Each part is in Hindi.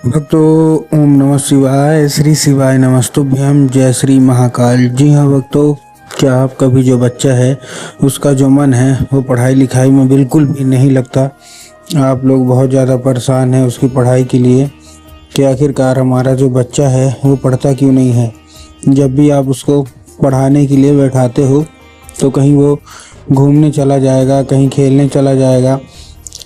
भक्तों, ओम नमः शिवाय, श्री शिवाय नमस्तुभ्यम, जय श्री महाकाल। जी हाँ भक्तों, क्या आपका भी जो बच्चा है उसका जो मन है वो पढ़ाई लिखाई में बिल्कुल भी नहीं लगता। आप लोग बहुत ज़्यादा परेशान हैं उसकी पढ़ाई के लिए कि आखिरकार हमारा जो बच्चा है वो पढ़ता क्यों नहीं है। जब भी आप उसको पढ़ाने के लिए बैठाते हो तो कहीं वो घूमने चला जाएगा, कहीं खेलने चला जाएगा,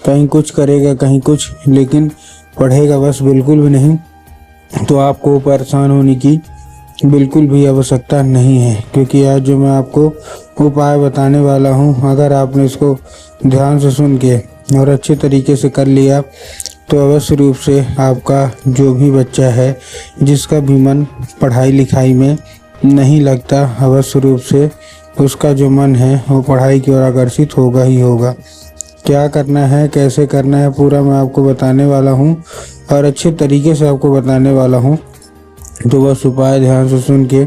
कहीं कुछ करेगा, कहीं कुछ, लेकिन पढ़ेगा बस बिल्कुल भी नहीं। तो आपको परेशान होने की बिल्कुल भी आवश्यकता नहीं है, क्योंकि आज जो मैं आपको उपाय बताने वाला हूँ, अगर आपने इसको ध्यान से सुन के और अच्छे तरीके से कर लिया तो अवश्य रूप से आपका जो भी बच्चा है जिसका भी मन पढ़ाई लिखाई में नहीं लगता, अवश्य रूप से उसका जो मन है वो पढ़ाई की ओर आकर्षित होगा ही होगा। क्या करना है, कैसे करना है, पूरा मैं आपको बताने वाला हूँ और अच्छे तरीके से आपको बताने वाला हूँ। तो बस उपाय ध्यान से सुन के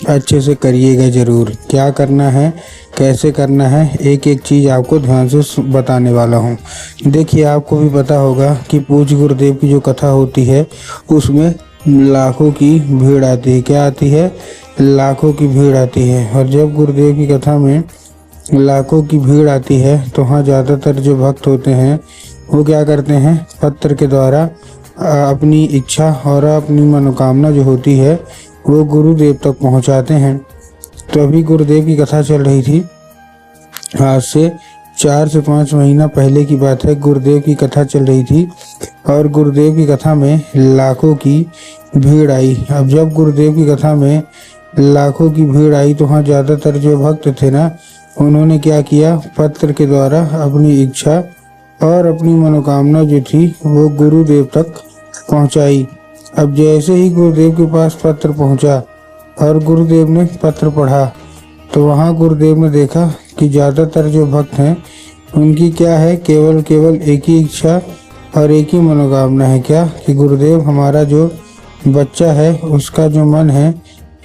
अच्छे से करिएगा ज़रूर। क्या करना है, कैसे करना है, एक एक चीज़ आपको ध्यान से बताने वाला हूँ। देखिए, आपको भी पता होगा कि पूज्य गुरुदेव की जो कथा होती है उसमें लाखों की भीड़ आती है। क्या आती है? लाखों की भीड़ आती है। और जब गुरुदेव की कथा में लाखों की भीड़ आती है तो वहाँ ज़्यादातर जो भक्त होते हैं वो क्या करते हैं, पत्र के द्वारा अपनी इच्छा और अपनी मनोकामना जो होती है वो गुरुदेव तक पहुँचाते हैं। तो अभी गुरुदेव की कथा चल रही थी, आज से 4 से 5 महीना पहले की बात है। गुरुदेव की कथा चल रही थी और गुरुदेव की कथा में लाखों की भीड़ आई। अब जब गुरुदेव की कथा में लाखों की भीड़ आई तो वहाँ ज़्यादातर जो भक्त थे ना, उन्होंने क्या किया, पत्र के द्वारा अपनी इच्छा और अपनी मनोकामना जो थी वो गुरुदेव तक पहुंचाई। अब जैसे ही गुरुदेव के पास पत्र पहुंचा और गुरुदेव ने पत्र पढ़ा तो वहां गुरुदेव ने देखा कि ज़्यादातर जो भक्त हैं उनकी क्या है, केवल एक ही इच्छा और एक ही मनोकामना है। क्या कि गुरुदेव, हमारा जो बच्चा है उसका जो मन है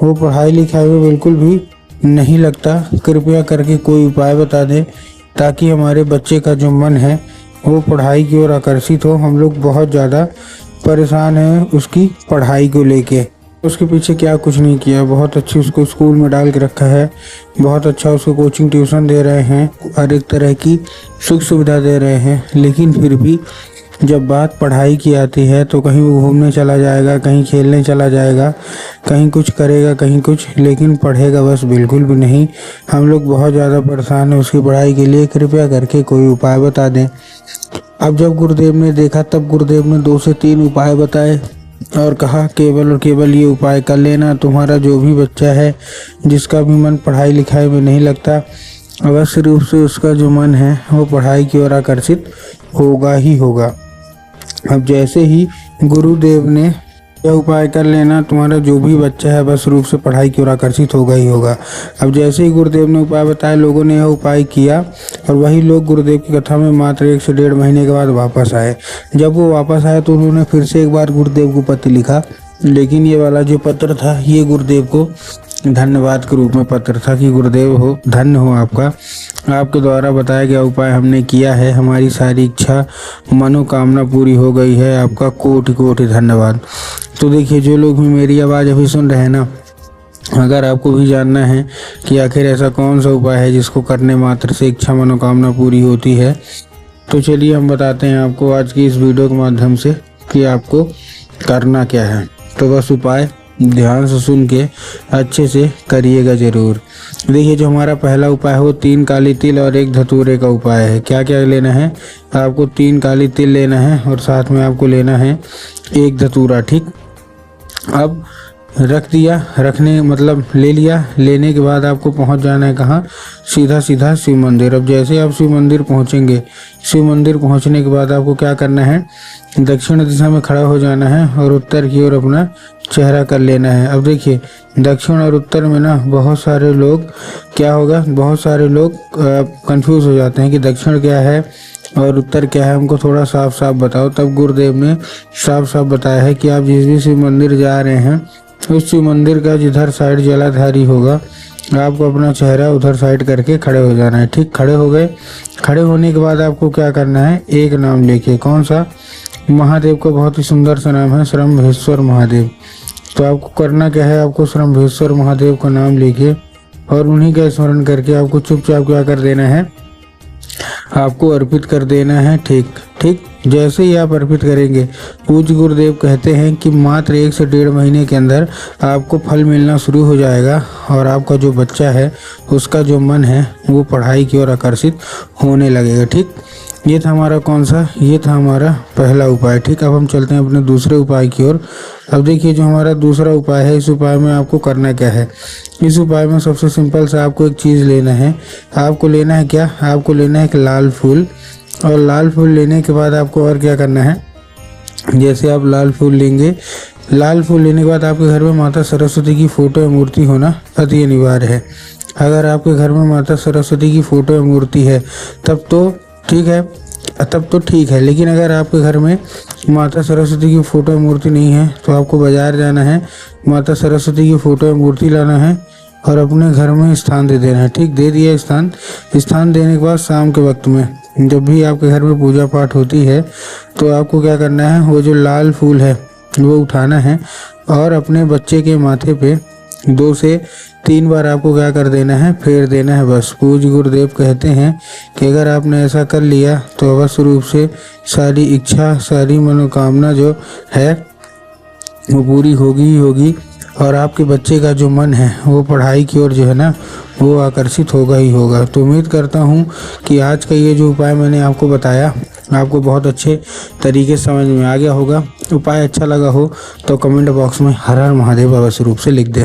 वो पढ़ाई लिखाई में बिल्कुल भी नहीं लगता। कृपया करके कोई उपाय बता दें ताकि हमारे बच्चे का जो मन है वो पढ़ाई की ओर आकर्षित हो। हम लोग बहुत ज़्यादा परेशान हैं उसकी पढ़ाई को लेके। उसके पीछे क्या कुछ नहीं किया, बहुत अच्छी उसको स्कूल में डाल के रखा है, बहुत अच्छा उसको कोचिंग ट्यूशन दे रहे हैं, हर एक तरह की सुख सुविधा दे रहे हैं, लेकिन फिर भी जब बात पढ़ाई की आती है तो कहीं वो घूमने चला जाएगा, कहीं खेलने चला जाएगा, कहीं कुछ करेगा, कहीं कुछ, लेकिन पढ़ेगा बस बिल्कुल भी नहीं। हम लोग बहुत ज़्यादा परेशान हैं उसकी पढ़ाई के लिए। कृपया करके कोई उपाय बता दें। अब जब गुरुदेव ने देखा तब गुरुदेव ने 2 से 3 उपाय बताए और कहा, केवल और केवल ये उपाय कर लेना, तुम्हारा जो भी बच्चा है जिसका भी मन पढ़ाई लिखाई में नहीं लगता, अवश्य रूप से उसका जो मन है वो पढ़ाई की ओर आकर्षित होगा ही होगा। अब जैसे ही गुरुदेव ने यह उपाय कर लेना, तुम्हारा जो भी बच्चा है बस रूप से पढ़ाई की ओर आकर्षित होगा ही होगा। अब जैसे ही गुरुदेव ने उपाय बताया, लोगों ने यह उपाय किया और वही लोग गुरुदेव की कथा में मात्र 1 से 1.5 महीने के बाद वापस आए। जब वो वापस आए तो उन्होंने फिर से एक बार गुरुदेव को पत्र लिखा, लेकिन ये वाला जो पत्र था ये गुरुदेव को धन्यवाद के रूप में पत्र था कि गुरुदेव हो, धन्य हो आपका, आपके द्वारा बताया गया उपाय हमने किया है, हमारी सारी इच्छा मनोकामना पूरी हो गई है, आपका कोटि कोटि धन्यवाद। तो देखिए, जो लोग भी मेरी आवाज़ अभी सुन रहे हैं ना, अगर आपको भी जानना है कि आखिर ऐसा कौन सा उपाय है जिसको करने मात्र से इच्छा मनोकामना पूरी होती है, तो चलिए हम बताते हैं आपको आज की इस वीडियो के माध्यम से कि आपको करना क्या है। तो बस उपाय ध्यान से सुन के अच्छे से करिएगा ज़रूर। देखिए, जो हमारा पहला उपाय है वो 3 काली तिल और 1 धतूरे का उपाय है। क्या क्या लेना है आपको? 3 काली तिल लेना है और साथ में आपको लेना है 1 धतूरा। ठीक, अब रख दिया, रखने मतलब ले लिया, लेने के बाद आपको पहुंच जाना है कहाँ? सीधा सीधा शिव मंदिर। अब जैसे आप शिव मंदिर पहुंचेंगे, शिव मंदिर पहुंचने के बाद आपको क्या करना है, दक्षिण दिशा में खड़ा हो जाना है और उत्तर की ओर अपना चेहरा कर लेना है। अब देखिए, दक्षिण और उत्तर में ना बहुत सारे लोग क्या होगा, बहुत सारे लोग कंफ्यूज हो जाते हैं कि दक्षिण क्या है और उत्तर क्या है, हमको थोड़ा साफ साफ बताओ। तब गुरुदेव ने साफ साफ बताया है कि आप जिस भी शिव मंदिर जा रहे हैं उस शिव मंदिर का जिधर साइड जलाधारी होगा आपको अपना चेहरा उधर साइड करके खड़े हो जाना है। ठीक, खड़े हो गए। खड़े होने के बाद आपको क्या करना है, एक नाम लेके, कौन सा, महादेव का बहुत ही सुंदर सा नाम है, श्रम्भेश्वर महादेव। तो आपको करना क्या है, आपको श्रम्भेश्वर महादेव का नाम लेके और उन्हीं का स्मरण करके आपको चुपचाप क्या कर देना है, आपको अर्पित कर देना है। ठीक जैसे ही आप अर्पित करेंगे, पूज्य गुरुदेव कहते हैं कि मात्र 1 से 1.5 महीने के अंदर आपको फल मिलना शुरू हो जाएगा और आपका जो बच्चा है उसका जो मन है वो पढ़ाई की ओर आकर्षित होने लगेगा। ठीक, ये था हमारा कौन सा, ये था हमारा पहला उपाय। ठीक, अब हम चलते हैं अपने दूसरे उपाय की ओर। अब देखिए जो हमारा दूसरा उपाय है, इस उपाय में आपको करना क्या है। इस उपाय में सबसे सिंपल सा आपको एक चीज़ लेना है। आपको लेना है क्या, आपको लेना है एक लाल फूल। और लाल फूल लेने के बाद आपको और क्या करना है, जैसे आप लाल फूल लेंगे, लाल फूल लेने के बाद आपके घर में माता सरस्वती की फ़ोटो या मूर्ति होना अति अनिवार्य है। अगर आपके घर में माता सरस्वती की फ़ोटो या मूर्ति है तब तो ठीक है, लेकिन अगर आपके घर में माता सरस्वती की फ़ोटो या मूर्ति नहीं है तो आपको बाज़ार जाना है, माता सरस्वती की फ़ोटो या मूर्ति लाना है और अपने घर में स्थान दे देना है। ठीक, दे दिया स्थान देने के बाद शाम के वक्त में जब भी आपके घर में पूजा पाठ होती है तो आपको क्या करना है, वो जो लाल फूल है वो उठाना है और अपने बच्चे के माथे पे 2 से 3 बार आपको क्या कर देना है, फेर देना है बस। पूज्य गुरुदेव कहते हैं कि अगर आपने ऐसा कर लिया तो अवश्य रूप से सारी इच्छा, सारी मनोकामना जो है वो पूरी होगी ही होगी और आपके बच्चे का जो मन है वो पढ़ाई की ओर जो है ना वो आकर्षित होगा ही होगा। तो उम्मीद करता हूँ कि आज का ये जो उपाय मैंने आपको बताया आपको बहुत अच्छे तरीके से समझ में आ गया होगा। उपाय अच्छा लगा हो तो कमेंट बॉक्स में हर हर महादेव अवश्य रूप से लिख दें।